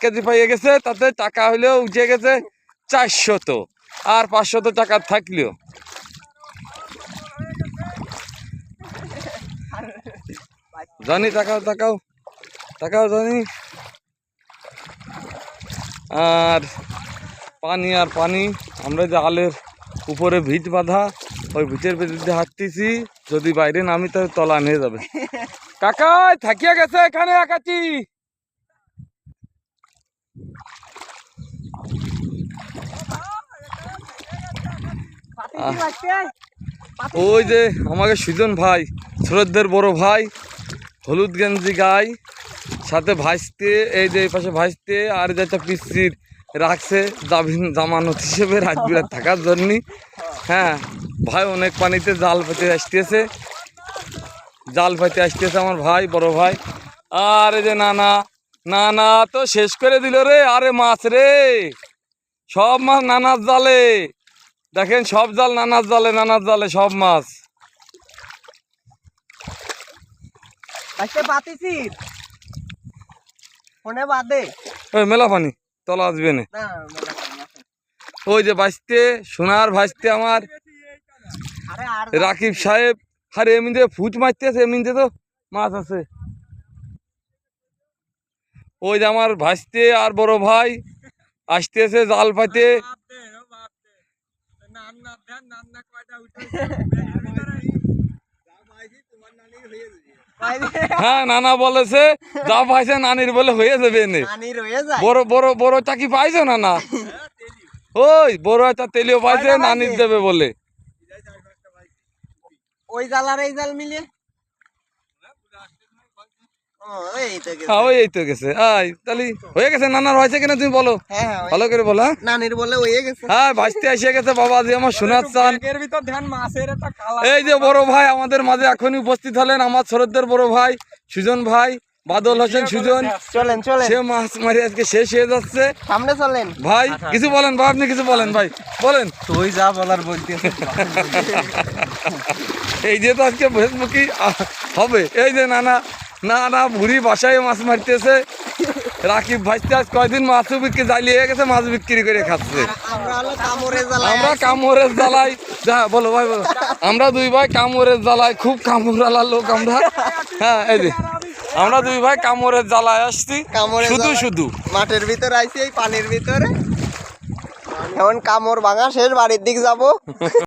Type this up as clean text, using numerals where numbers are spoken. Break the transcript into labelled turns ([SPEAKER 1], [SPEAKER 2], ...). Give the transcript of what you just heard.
[SPEAKER 1] KG পাইয়ে গেছে, তাতে টাকা হইলেও উঠে গেছে 400, আর 500 টাকা থাকলেও। জানি তাকাও তাকাও তাকাও জানি। আর পানি আর পানি, আমরা যে আলের উপরে ভিট বাঁধা, ওই ভিটের ভিতরে হাঁটতেছি, যদি বাইরে নামি তাহলে তলা নিয়ে যাবে। কাকাই থাকিয়া গেছে এখানে একাচি। ওই যে আমাকে সুজন ভাই, শ্রদ্ধের বড় ভাই, হলুদ গেঞ্জি গাই, সাথে ভাইস্তে, এই যে এই পাশে ভাইস্তে, আর যেটা পিসির রাখছে জামানত হিসেবে রাজবিরাট থাকার জন্য। হ্যাঁ ভাই অনেক পানিতে জাল পেতে আসতেছে, আমার ভাই, বড় ভাই। আর এই যে নানা, নানা তো শেষ করে দিল রে। আরে মাছ রে, সব মাছ নানার জালে, দেখেন সব জাল নানার জালে, নানার জালে সব মাছ। মেলা পানি, তলা আসবে না। ওই যে ভাইস্তে, সোনার ভাইস্তে আমার রাকিব সাহেব, আরে এমনিতে ফুট মারতেছে, এমনিতে তো মাছ আছে। ওই যে আমার ভাইস্তে আর বড় ভাই আসতেছে জাল পাইতে। হ্যাঁ নানা বলেছে যা পাইছে নানির বলে হয়ে যাবে। বড় বড় বড় চাকি পাইছো নানা? ওই বড় একটা তেলিও পাইছে, নানির দেবে বলে।
[SPEAKER 2] ওই জাল আর এই জাল মিলিয়ে
[SPEAKER 1] এই তো গেছে। তাহলে হয়ে গেছে নানার, হয়েছে কিনা তুমি বলো, ভালো করে বলো।
[SPEAKER 2] নানির বলে হয়ে গেছে।
[SPEAKER 1] হ্যাঁ ভাসতে এসে গেছে বাবা, যে আমার শোনার চান। এই যে বড় ভাই আমাদের মাঝে এখনই উপস্থিত হলেন, আমার শ্রদ্ধের বড় ভাই সুজন ভাই, বাদল হোসেন সুজন।
[SPEAKER 2] চলেন চলেন,
[SPEAKER 1] সে মাছ মারি আজকে শেষ হয়ে যাচ্ছে।
[SPEAKER 2] সামনে চলেন
[SPEAKER 1] ভাই, কিছু বলেন ভাই, আপনি কিছু বলেন ভাই, বলেন।
[SPEAKER 2] তুই যা বলার বলতেছিস।
[SPEAKER 1] এই যে তো আজকে ফেসবুকে হবে। এই যে নানা, না বুড়ি বাসায় মাছ মারতেছে। রাকিব ভাইতে আজ কয়দিন মাছও বিক্রি জ্বালিয়ে গেছে, মাছ বিক্রি করে খাচ্ছে। আমরা কামড়ের জ্বালাই, যা বলো ভাই বলো। আমরা দুই ভাই কামড়ের জ্বালাই, খুব কামড়ালা লোক আমরা। হ্যাঁ এই যে আমরা দুই ভাই কামড়ের জ্বালায় আসছি, শুধু শুধু
[SPEAKER 2] মাঠের ভিতরে আইছি, এই পানির ভিতরে। এখন কামড় ভাঙা শেষ, বাড়ির দিক যাবো।